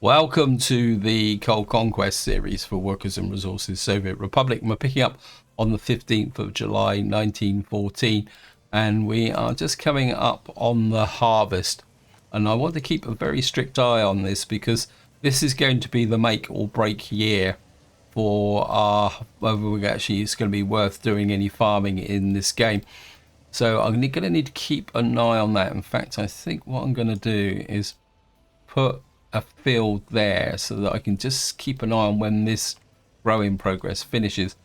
Welcome to the Cold Conquest series for Workers and Resources Soviet Republic. We're picking up on the 15th of July 1914, and we are just coming up on the harvest. And I want to keep a very strict eye on this because this is going to be the make or break year for whether it's going to be worth doing any farming in this game. So I'm going to need to keep an eye on that. In fact, I think what I'm going to do is put a field there so that I can just keep an eye on when this growing progress finishes.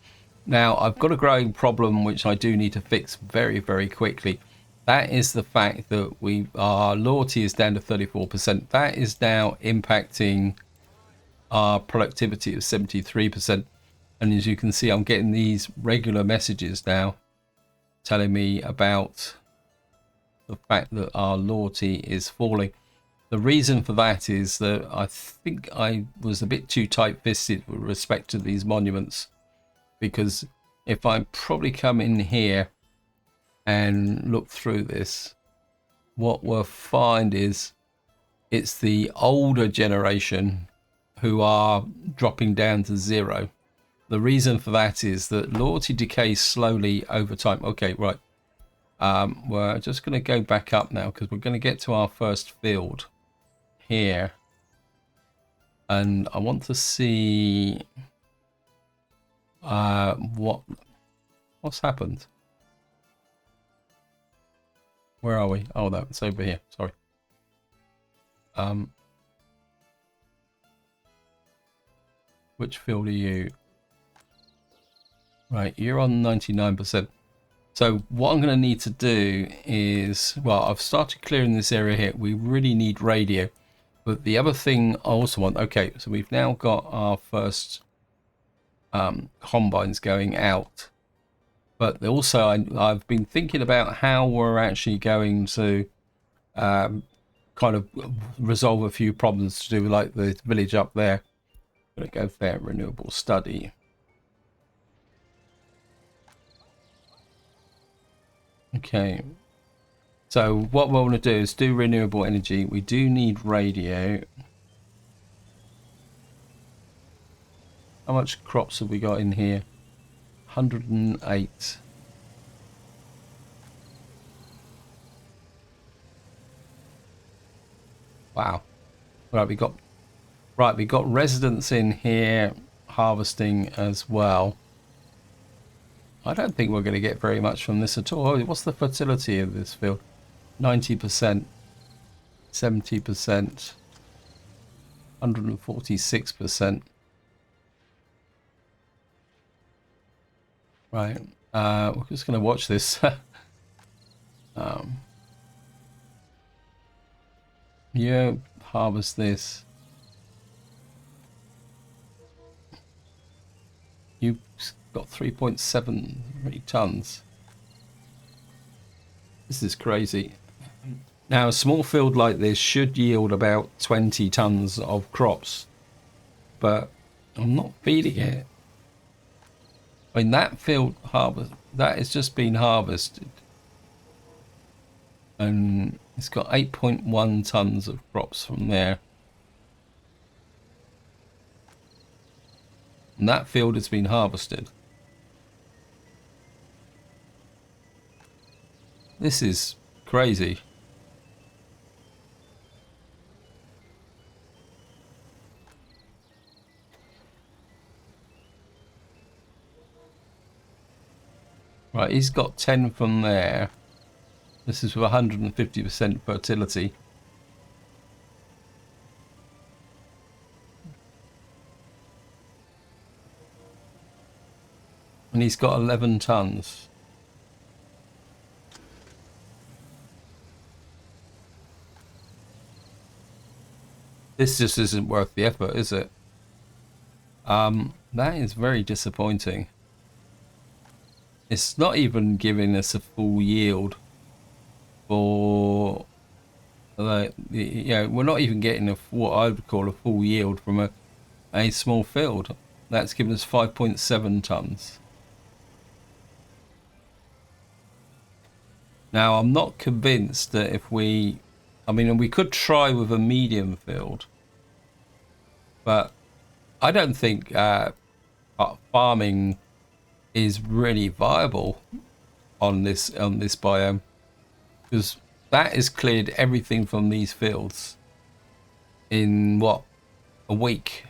Now I've got a growing problem which I do need to fix very, very quickly. That is the fact that our loyalty is down to 34%. That is now impacting our productivity of 73%. And as you can see, I'm getting these regular messages now telling me about the fact that our loyalty is falling. The reason for that is that I think I was a bit too tight-fisted with respect to these monuments, because if I probably come in here and look through this, what we'll find is it's the older generation who are dropping down to 0. The reason for that is that loyalty decays slowly over time. Okay, right. We're just going to go back up now because we're going to get to our first field here, and I want to see what's happened. Where are we? Oh, that's over here. Sorry. Which field are you? Right, you're on 99%. So what I'm going to need to do is, well, I've started clearing this area here. We really need radio. But the other thing I also want, okay, so we've now got our first combines going out. But also I've been thinking about how we're actually going to kind of resolve a few problems to do with like the village up there. I'm going to go there, renewable study. Okay. So what we want to do is do renewable energy. We do need radio. How much crops have we got in here? 108. Wow. Right, we got residents in here harvesting as well. I don't think we're going to get very much from this at all. What's the fertility of this field? 90%, 70%, 146%. Right, we're just going to watch this. Yeah, harvest this. You've got 3.7 tons. This is crazy. Now, a small field like this should yield about 20 tons of crops, but I'm not feeding it. I mean, that field that has just been harvested, and it's got 8.1 tons of crops from there. And that field has been harvested. This is crazy. Right, he's got 10 from there. This is with 150% fertility. And he's got 11 tons. This just isn't worth the effort, is it? That is very disappointing. It's not even giving us a full yield for we're not even getting what I would call a full yield from a small field. That's given us 5.7 tons. Now, I'm not convinced that if we... I mean, we could try with a medium field. But I don't think farming is really viable on this biome, because that has cleared everything from these fields in what, a week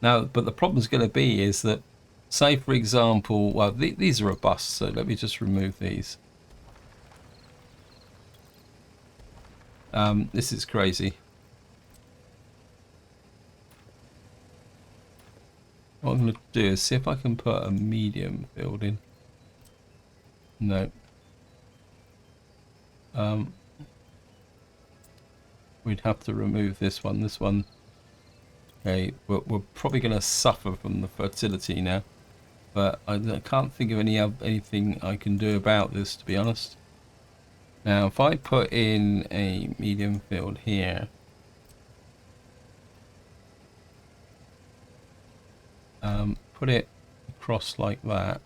now. But the problem is going to be is that, say for example, well, these are robust, so let me just remove these. This is crazy. What I'm going to do is see if I can put a medium field in. No. We'd have to remove this one. This one. Okay, we're probably going to suffer from the fertility now, but I can't think of anything I can do about this, to be honest. Now, if I put in a medium field here, put it across like that.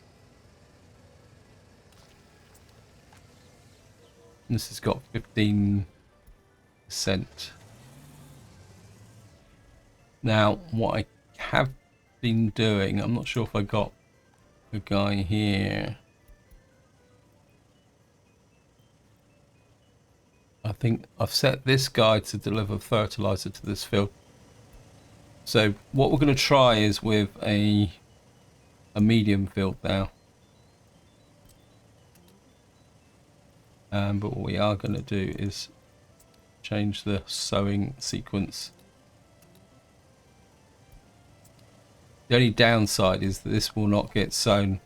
This has got 15%. Now, what I have been doing, I'm not sure if I got the guy here. I think I've set this guy to deliver fertilizer to this field. So what we're going to try is with a medium field now. But what we are going to do is change the sowing sequence. The only downside is that this will not get sown.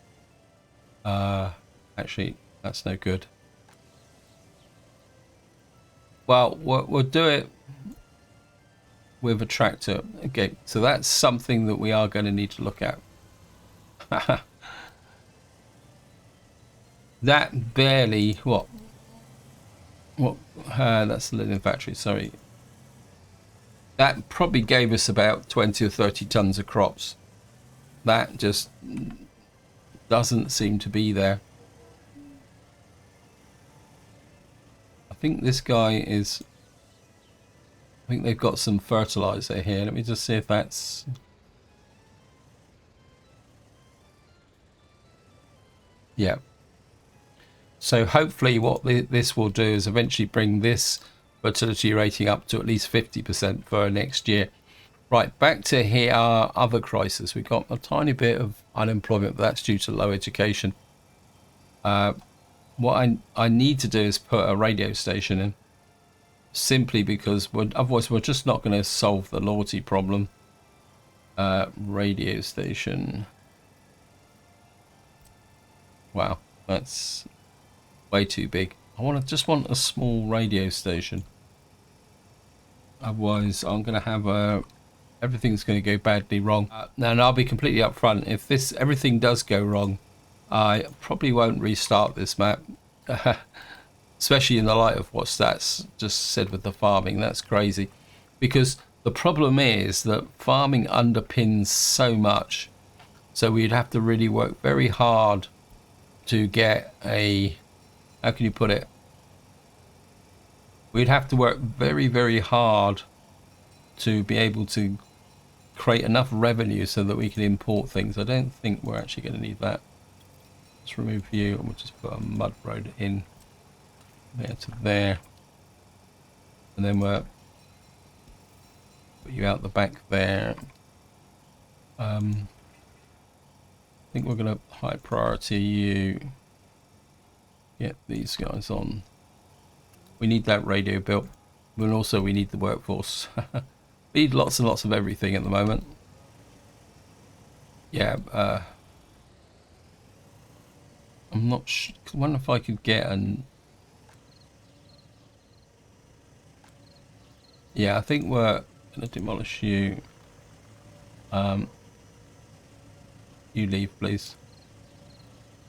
Actually, that's no good. Well, we'll do it with a tractor. Okay, so that's something that we are going to need to look at. That barely, what? That's the linen factory, sorry. That probably gave us about 20 or 30 tons of crops. That just doesn't seem to be there. I think this guy is... I think they've got some fertilizer here. Let me just see if that's... Yeah. So hopefully what this will do is eventually bring this fertility rating up to at least 50% for next year. Right, back to here, our other crisis. We've got a tiny bit of unemployment, but that's due to low education. What I need to do is put a radio station in, simply because otherwise we're just not going to solve the loyalty problem. Radio station. Wow, that's way too big. I just want a small radio station. Otherwise, I'm going to have everything's going to go badly wrong. Now, and I'll be completely upfront. If everything does go wrong, I probably won't restart this map, especially in the light of what Stats just said with the farming. That's crazy, because the problem is that farming underpins so much, so we'd have to really work very hard to get a, how can you put it? We'd have to work very, very hard to be able to create enough revenue so that we can import things. I don't think we're actually going to need that. Let's remove you and we'll just put a mud road in there to there. And then we'll put you out the back there. I think we're going to high priority you. Get these guys on. We need that radio built, but also we need the workforce. We need lots and lots of everything at the moment. Yeah, I'm not sure. I wonder if I could get an... Yeah, I think we're going to demolish you. You leave, please.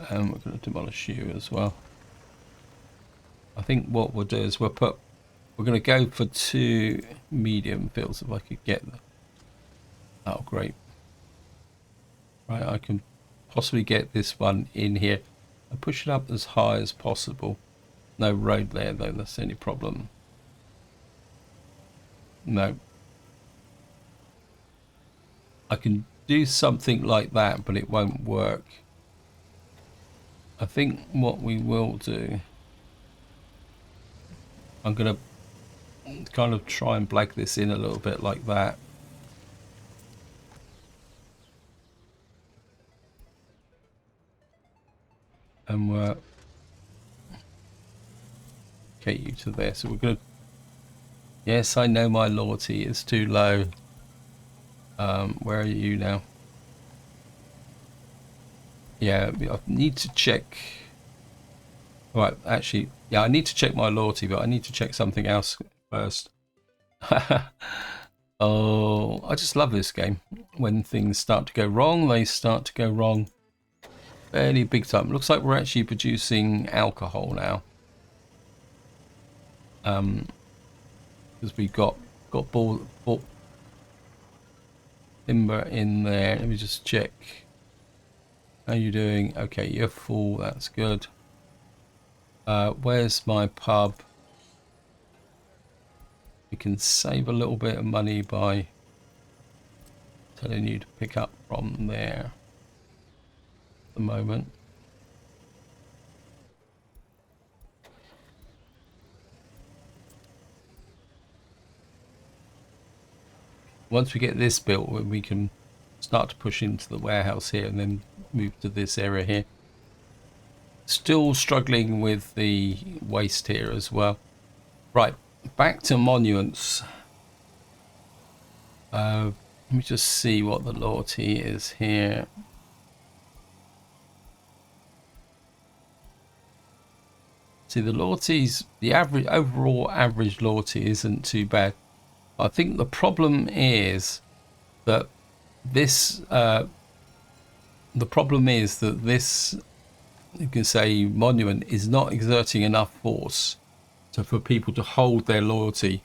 And we're going to demolish you as well. I think what we'll do is we're going to go for 2 medium fields if I could get them. Oh, great. Right, I can possibly get this one in here and push it up as high as possible. No road there though, that's the only problem. No. I can do something like that, but it won't work. I think what we will do, I'm going to kind of try and black this in a little bit like that. And we're okay, you to there. So we're going to, yes, I know my loyalty is too low. Where are you now? Yeah, I need to check. Right, actually, yeah, I need to check my loyalty, but I need to check something else first. Oh, I just love this game. When things start to go wrong, they start to go wrong fairly big time. Looks like we're actually producing alcohol now. Because we've got ball timber in there. Let me just check. How you doing? Okay, you're full. That's good. Where's my pub? We can save a little bit of money by telling you to pick up from there at the moment. Once we get this built, we can start to push into the warehouse here and then move to this area here. Still struggling with the waste here as well. Right, back to monuments. Let me just see what the loyalty is here. See, the loyalties, the average overall average loyalty isn't too bad. I think the problem is that this you can say monument is not exerting enough force for people to hold their loyalty,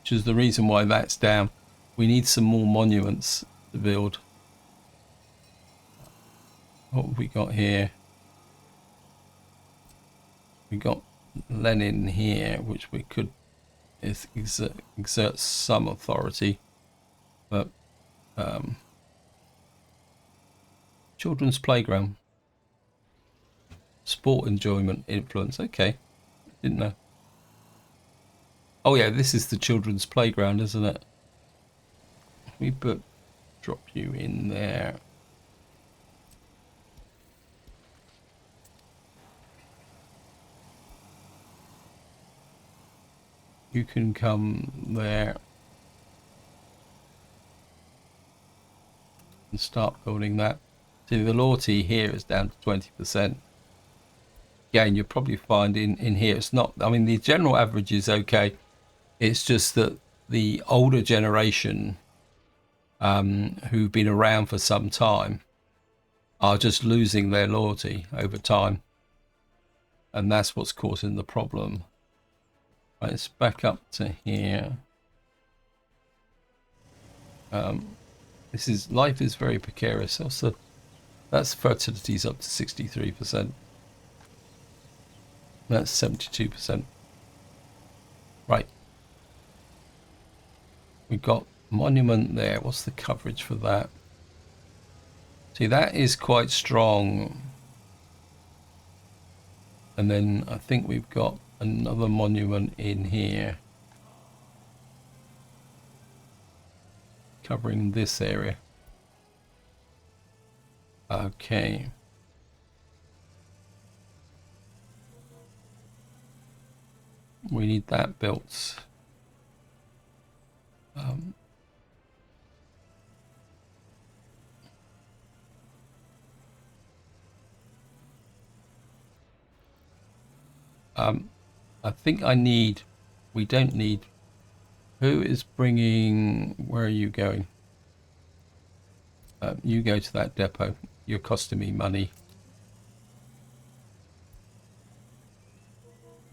which is the reason why that's down. We need some more monuments to build. What have we got here? We got Lenin here, which we could exert some authority, but children's playground, sport enjoyment influence. Okay, didn't know. Oh yeah, this is the children's playground, isn't it? We drop you in there. You can come there and start building that. See, the loyalty here is down to 20%. Again, you'll probably find in here it's not, I mean, the general average is okay. It's just that the older generation who've been around for some time are just losing their loyalty over time. And that's what's causing the problem. Right, let's back up to here. Life is very precarious. Also, that's fertility's up to 63%. That's 72%. Right. We've got monument there. What's the coverage for that? See, that is quite strong. And then I think we've got another monument in here covering this area. Okay. We need that built. I think we don't need, who is bringing, where are you going? You go to that depot. You're costing me money.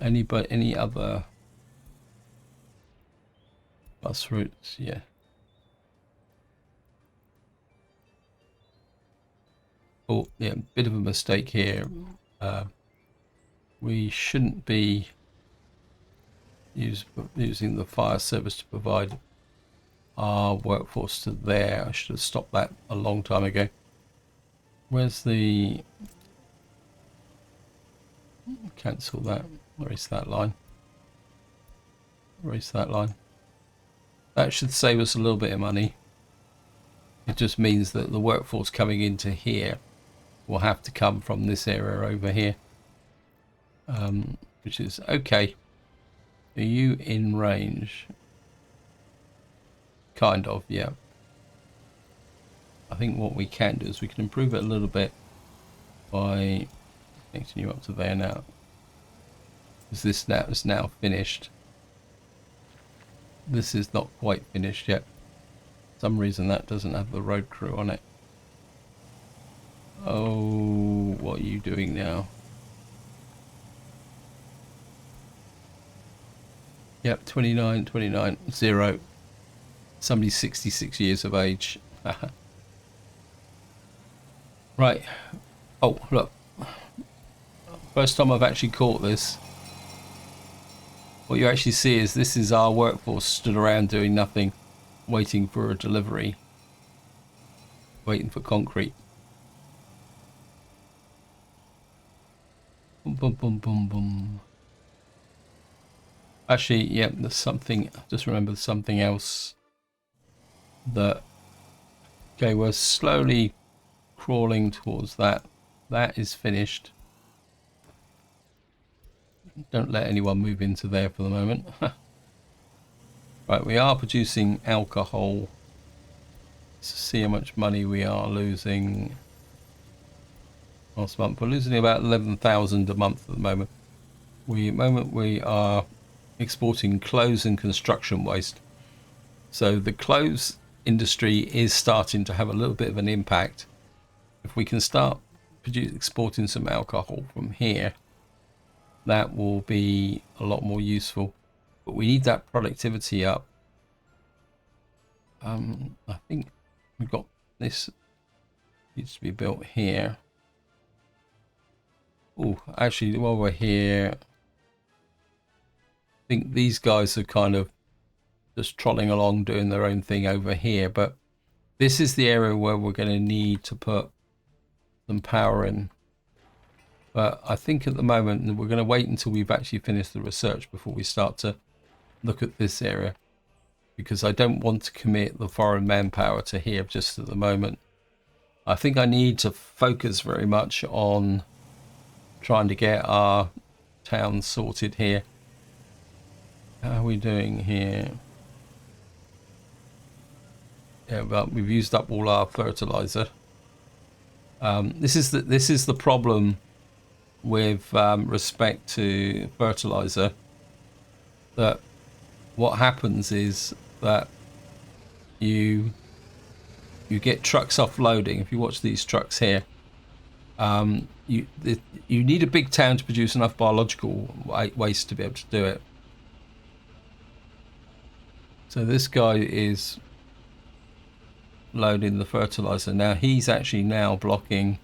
Any other bus routes? Yeah. Oh, yeah, bit of a mistake here. We shouldn't be using the fire service to provide our workforce to there. I should have stopped that a long time ago. Where's the... Cancel that. Erase that line. Erase that line. That should save us a little bit of money. It just means that the workforce coming into here will have to come from this area over here. Which is okay. Are you in range? Kind of, yeah. I think what we can do is we can improve it a little bit by connecting you up to there now. Because this now is now finished. This is not quite finished yet. For some reason that doesn't have the road crew on it. Oh, what are you doing now? Yep, 29, 29, 0. Somebody's 66 years of age. Right. Oh, look. First time I've actually caught this. What you actually see is this is our workforce stood around doing nothing, waiting for a delivery, waiting for concrete. Boom, boom, boom, boom, boom. Actually, yeah, there's something, just remember something else that, okay, we're slowly crawling towards that. That is finished. Don't let anyone move into there for the moment. Right, we are producing alcohol. Let's see how much money we are losing last month. We're losing about 11,000 a month at the moment. We are exporting clothes and construction waste. So the clothes industry is starting to have a little bit of an impact. If we can start exporting some alcohol from here, that will be a lot more useful. But we need that productivity up. I think we've got this needs to be built here. Oh, actually, while we're here, I think these guys are kind of just trolling along doing their own thing over here, but this is the area where we're going to need to put some power in. But I think at the moment we're going to wait until we've actually finished the research before we start to look at this area, because I don't want to commit the foreign manpower to here just at the moment. I think I need to focus very much on trying to get our town sorted here. How are we doing here? Yeah, but we've used up all our fertilizer. This is the problem with respect to fertilizer. That what happens is that you get trucks offloading. If you watch these trucks here, you need a big town to produce enough biological waste to be able to do it. So this guy is loading the fertilizer. Now he's actually now blocking.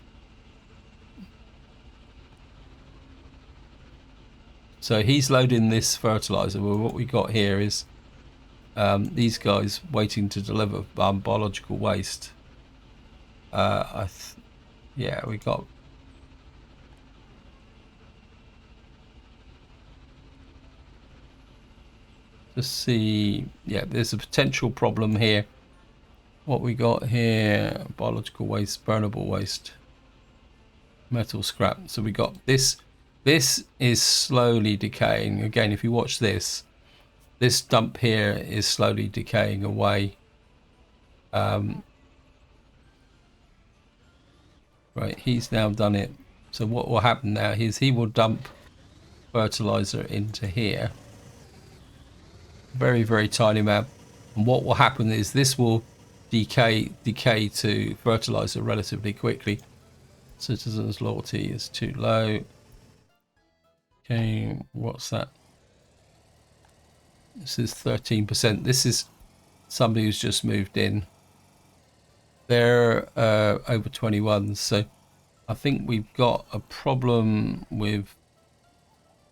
So he's loading this fertilizer. Well, what we got here is these guys waiting to deliver biological waste. Yeah, we got. Just see, yeah, there's a potential problem here. What we got here, biological waste, burnable waste, metal scrap. So we got this. This is slowly decaying. Again, if you watch this dump here is slowly decaying away. Right, he's now done it. So what will happen now is he will dump fertilizer into here. Very, very tiny amount. And what will happen is this will decay to fertilizer relatively quickly. Citizens' loyalty is too low. Okay, what's that? This is 13%. This is somebody who's just moved in. They're over 21, so I think we've got a problem with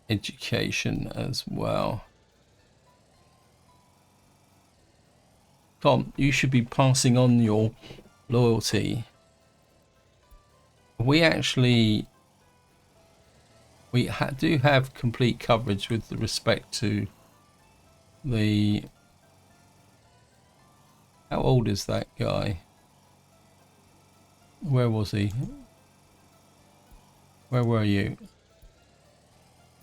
education as well. Tom, you should be passing on your loyalty. We actually do have complete coverage with respect to the... How old is that guy? Where was he? Where were you?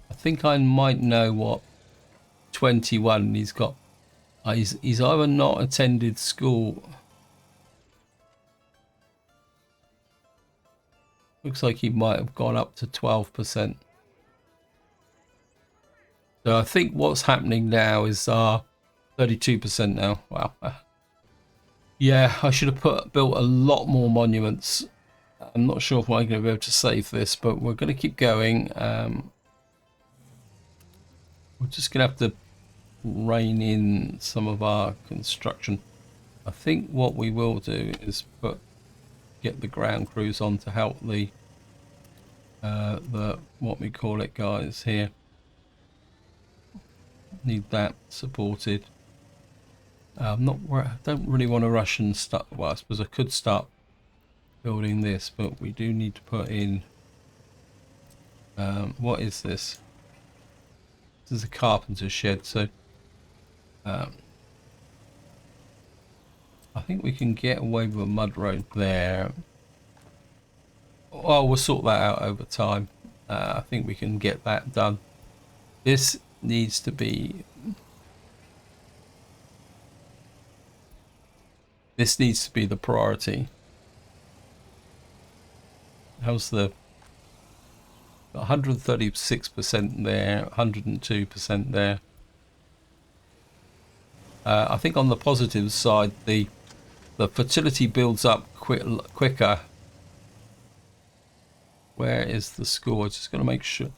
I think I might know what 21 he's got. He's either not attended school. Looks like he might have gone up to 12%. So I think what's happening now is 32% now. Wow. Yeah, I should have built a lot more monuments. I'm not sure if I'm going to be able to save this, but we're going to keep going. We're just going to have to rein in some of our construction. I think what we will do is get the ground crews on to help the what we call it guys here. Need that supported. I don't really want to rush and start. Well, I suppose I could start building this, but we do need to put in. What is this? This is a carpenter's shed, so I think we can get away with a mud road there. Well, we'll sort that out over time. I think we can get that done. This needs to be... This needs to be the priority. How's the 136% there, 102% there. I think on the positive side, the fertility builds up quicker. Where is the score? I'm just going to make sure,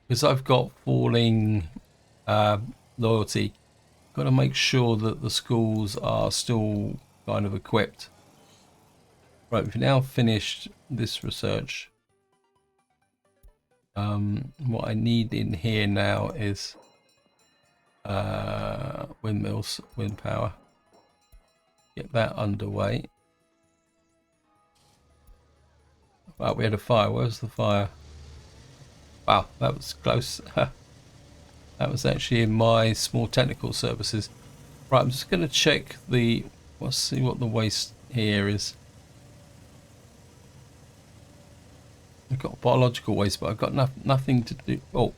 because I've got falling loyalty. Got to make sure that the schools are still kind of equipped. Right, we've now finished this research. What I need in here now is windmills, wind power. Get that underway. Wow, we had a fire. Where's the fire? Wow, that was close. That was actually in my small technical services. Right, I'm just going to check the... Let's see what the waste here is. I've got biological waste, but I've got nothing to do... Oh.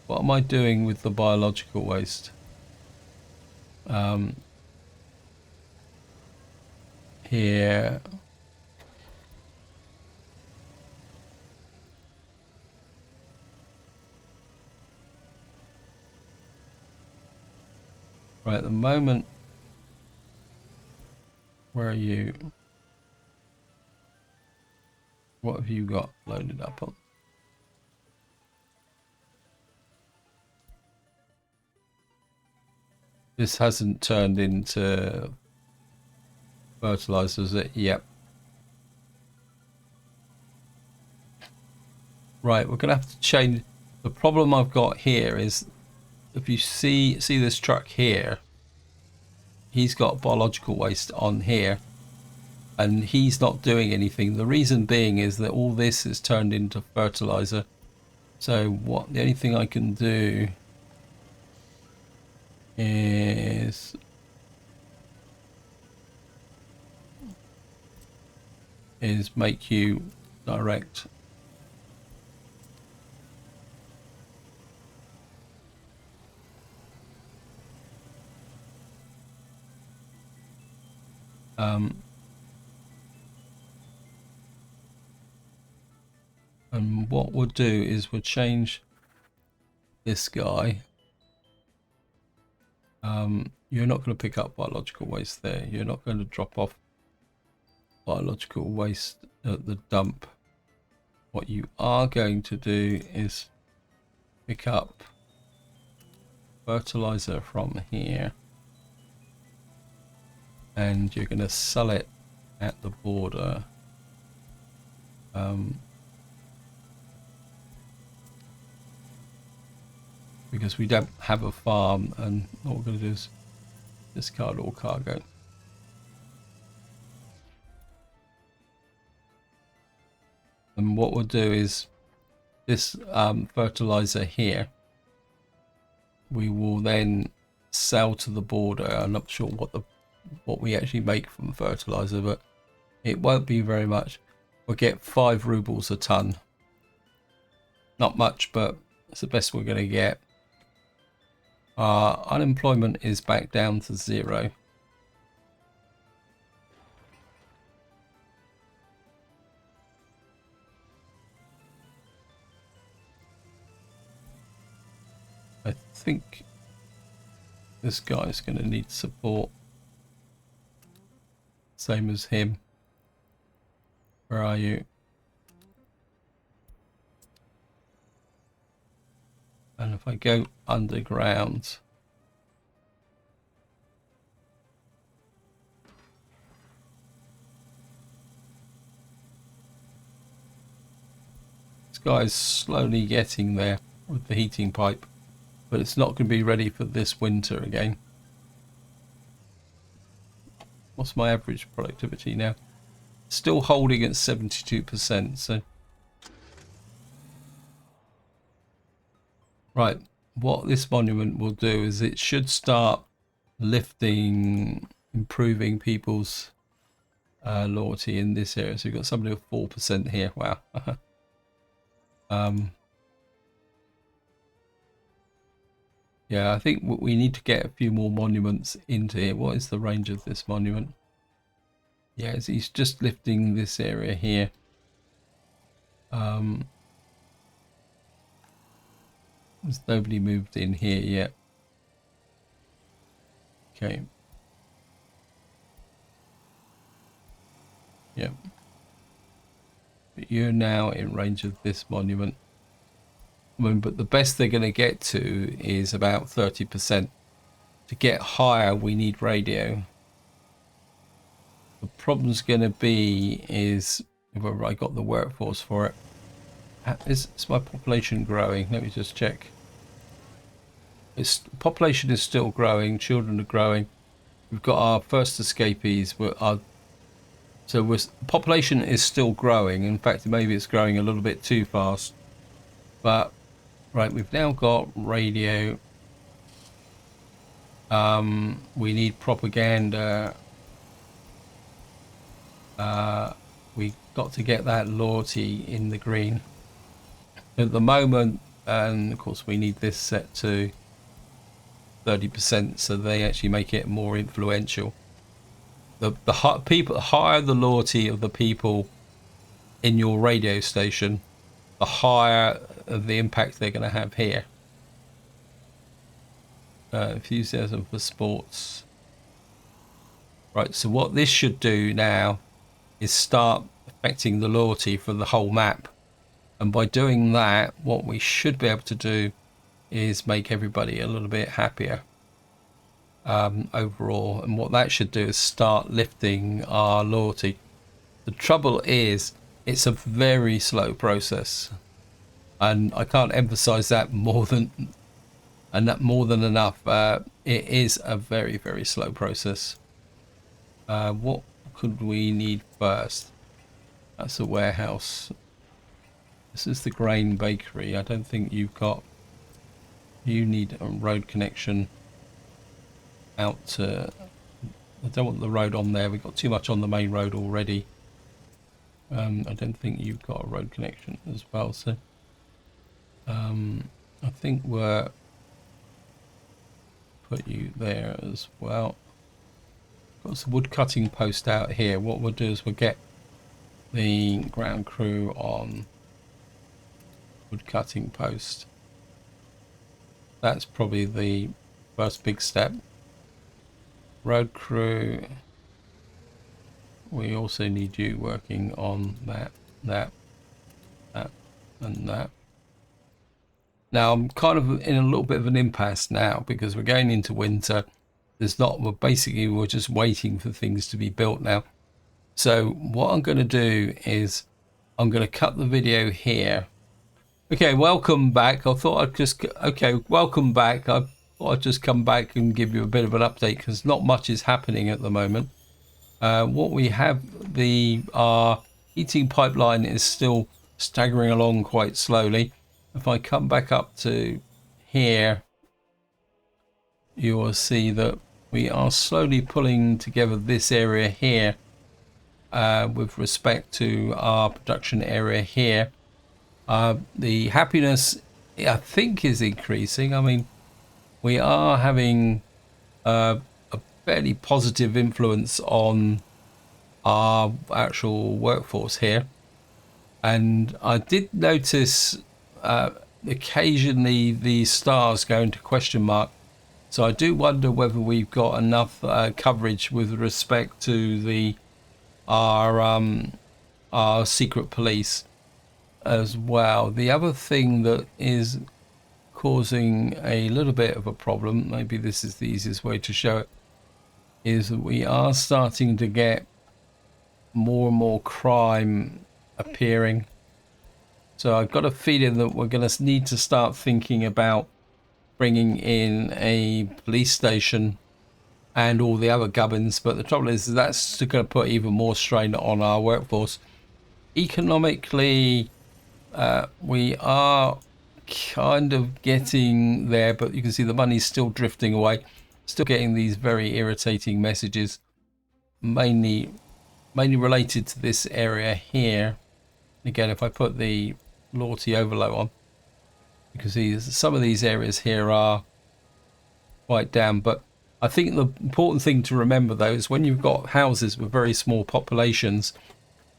What am I doing with the biological waste? Here... Right, at the moment, where are you? What have you got loaded up on? This hasn't turned into fertilizer, is it? Yep. Right, we're gonna have to change. The problem I've got here is, if you see this truck here, he's got biological waste on here and he's not doing anything. The reason being is that all this is turned into fertilizer. So the only thing I can do is make you direct. And what we'll do is we'll change this guy. You're not going to pick up biological waste there. You're not going to drop off biological waste at the dump. What you are going to do is pick up fertilizer from here. And you're going to sell it at the border. because we don't have a farm, and what we're going to do is discard all cargo. And what we'll do is this fertilizer here, we will then sell to the border. I'm not sure what we actually make from fertilizer, but it won't be very much. We'll get 5 rubles a ton. Not much, but it's the best we're going to get. Our unemployment is back down to 0. I think this guy's going to need support. Same as him. Where are you? And if I go underground, this guy's slowly getting there with the heating pipe, but it's not going to be ready for this winter again. What's my average productivity now? Still holding at 72%, so right, what this monument will do is it should start lifting, improving people's loyalty in this area. So we've got somebody with 4% here. Wow. Yeah, I think we need to get a few more monuments into here. What is the range of this monument? Yeah, he's just lifting this area here. There's nobody moved in here yet. Okay. Yep. But you're now in range of this monument. I mean, but the best they're going to get to is about 30%. To get higher, we need radio. The problem's going to be is whether I got the workforce for it. Is my population growing? Let me just check. Population is still growing. Children are growing. We've got our first escapees. Population is still growing. In fact, maybe it's growing a little bit too fast. But right, we've now got radio. We need propaganda. We got to get that loyalty in the green at the moment, and of course we need this set to 30% so they actually make it more influential. The higher the loyalty of the people in your radio station, the higher the impact they're going to have here. Enthusiasm for sports. Right, so what this should do now is start affecting the loyalty for the whole map. And by doing that, what we should be able to do is make everybody a little bit happier overall. And what that should do is start lifting our loyalty. The trouble is, it's a very slow process. And I can't emphasize that more than enough. It is a very, very slow process. What could we need first? That's a warehouse. This is the grain bakery. I don't think you need a road connection out to... I don't want the road on there. We've got too much on the main road already. I don't think you've got a road connection as well. So I think we'll put you there as well. Got some wood cutting post out here. What we'll do is we'll get the ground crew on wood cutting post. That's probably the first big step. Road crew, we also need you working on that, and that. Now I'm kind of in a little bit of an impasse now because we're going into winter. We're just waiting for things to be built now. So what I'm going to do is I'm going to cut the video here, Okay, welcome back. I thought I'd just welcome back. I thought I'd just come back and give you a bit of an update because not much is happening at the moment. What we have, our heating pipeline is still staggering along quite slowly. If I come back up to here, you will see that we are slowly pulling together this area here with respect to our production area here. The happiness, I think, is increasing. I mean, we are having a fairly positive influence on our actual workforce here. And I did notice occasionally the stars go into question mark. So I do wonder whether we've got enough coverage with respect to our secret police as well. The other thing that is causing a little bit of a problem, maybe this is the easiest way to show it, is that we are starting to get more and more crime appearing. So I've got a feeling that we're going to need to start thinking about bringing in a police station and all the other gubbins. But the trouble is that's going to put even more strain on our workforce. Economically, we are kind of getting there, but you can see the money's still drifting away. Still getting these very irritating messages, mainly related to this area here. Again, if I put the loyalty overlay on, you can see some of these areas here are quite down. But I think the important thing to remember, though, is when you've got houses with very small populations,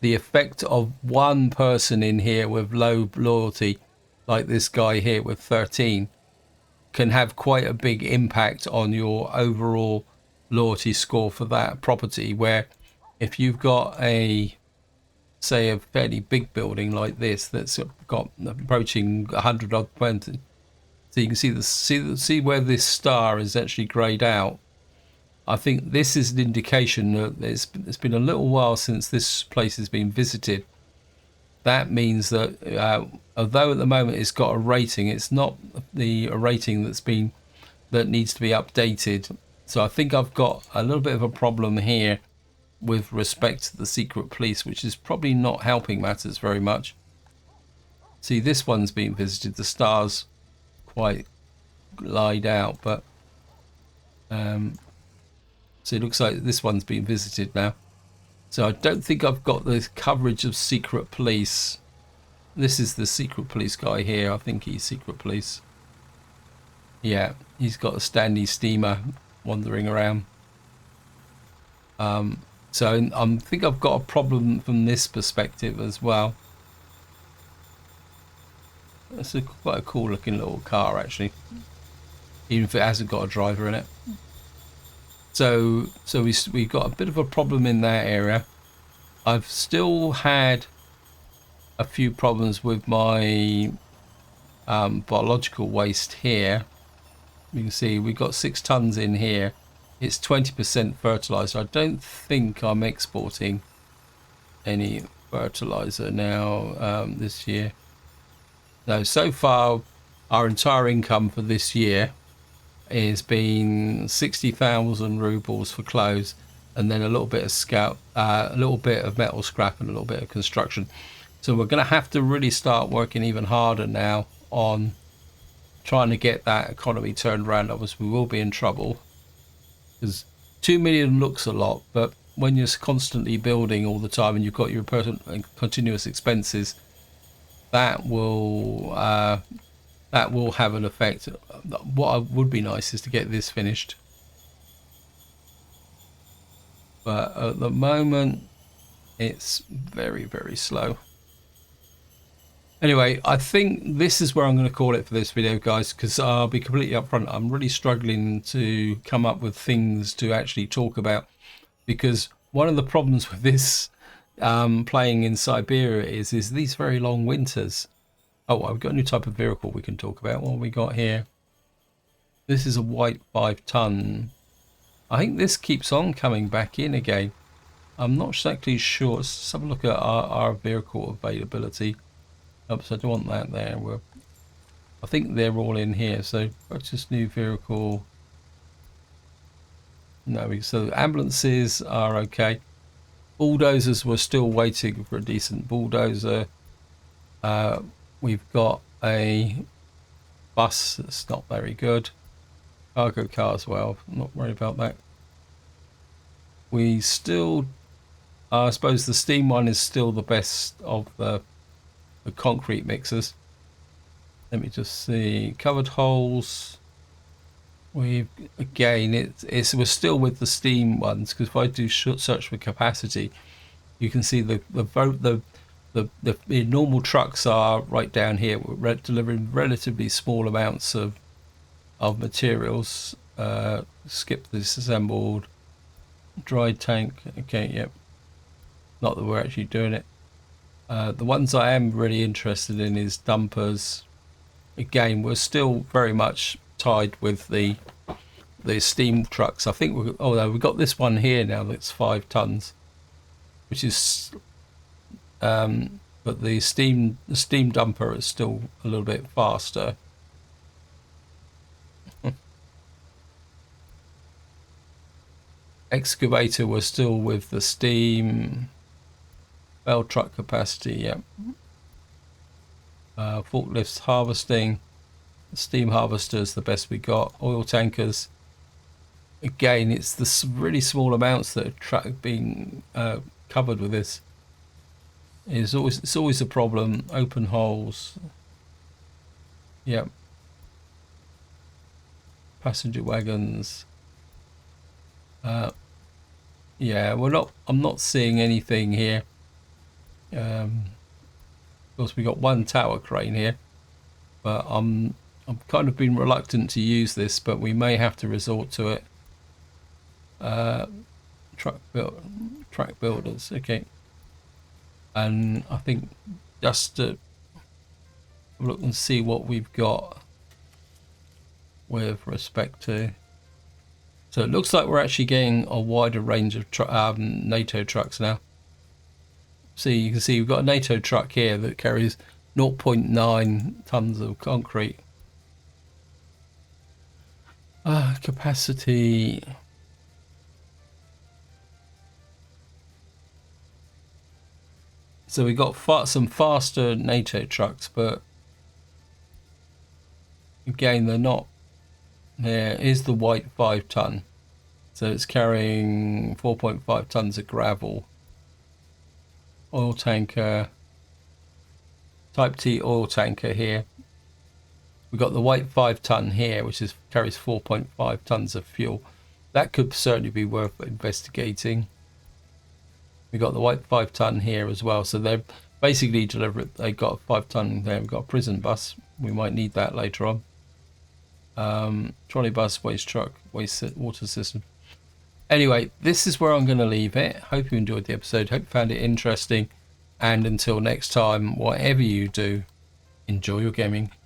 the effect of one person in here with low loyalty, like this guy here with 13, can have quite a big impact on your overall loyalty score for that property. Where if you've got say a fairly big building like this that's got approaching 100 odd points, so you can see where this star is actually greyed out. I think this is an indication that it's been a little while since this place has been visited. That means that although at the moment it's got a rating, it's not a rating that needs to be updated. So I think I've got a little bit of a problem here with respect to the secret police, which is probably not helping matters very much. See, this one's been visited. The stars quite lied out, but so it looks like this one's been visited now. So I don't think I've got the coverage of secret police. This is the secret police guy here. I think he's secret police. Yeah, he's got a standy steamer wandering around. So I think I've got a problem from this perspective as well. It's quite a cool looking little car, actually, even if it hasn't got a driver in it. So we've got a bit of a problem in that area. I've still had a few problems with my biological waste here. You can see we've got 6 tons in here. It's 20% fertilizer. I don't think I'm exporting any fertilizer now this year. No, so far our entire income for this year has been 60,000 rubles for clothes, and then a little bit of a little bit of metal scrap, and a little bit of construction. So we're going to have to really start working even harder now on trying to get that economy turned around. Obviously, we will be in trouble because 2 million looks a lot, but when you're constantly building all the time and you've got your continuous expenses, that will have an effect. What would be nice is to get this finished, but at the moment it's very, very slow. Anyway, I think this is where I'm going to call it for this video, guys, because I'll be completely upfront. I'm really struggling to come up with things to actually talk about, because one of the problems with this playing in Siberia is these very long winters. Oh, I've got a new type of vehicle we can talk about. What have we got here? This is a white 5-ton. I think this keeps on coming back in again. I'm not exactly sure. Let's have a look at our vehicle availability. Oops, I don't want that there. I think they're all in here. So purchase new vehicle. No, so ambulances are okay. Bulldozers, we're still waiting for a decent bulldozer. We've got a bus that's not very good. Cargo car as well. I'm not worried about that. We still, I suppose the steam one is still the best of the concrete mixers. Let me just see. Covered holes. We've again, we're still with the steam ones, because if I do search for capacity, you can see the normal trucks are right down here. We're delivering relatively small amounts of materials. Skip this assembled dry tank. Okay, yep. Not that we're actually doing it. The ones I am really interested in is dumpers. Again, we're still very much tied with the steam trucks. I think we've got this one here now that's 5 tons, which is but the steam dumper is still a little bit faster. Excavator, we're still with the steam. Bell truck capacity, yeah. Forklifts, harvesting. Steam harvester is the best we got. Oil tankers. Again, it's the really small amounts that are being covered with this. It's always a problem. Open holes. Yep. Passenger wagons. Yeah, I'm not seeing anything here. Of course, we got one tower crane here, but I'm kind of been reluctant to use this, but we may have to resort to it. Track builders, okay. And I think just to look and see what we've got with respect to. So it looks like we're actually getting a wider range of NATO trucks now. See, you can see we've got a NATO truck here that carries 0.9 tons of concrete. Capacity. So we got some faster NATO trucks, but again, they're not. There is the white 5 ton. So it's carrying 4.5 tons of gravel. Oil tanker. Type T oil tanker here. We've got the white 5 ton here, which carries 4.5 tons of fuel. That could certainly be worth investigating. We've got the white 5 ton here as well. So they're basically delivered. They got a 5 ton there. We've got a prison bus. We might need that later on. Trolley bus, waste truck, water system. Anyway, this is where I'm going to leave it. Hope you enjoyed the episode. Hope you found it interesting. And until next time, whatever you do, enjoy your gaming.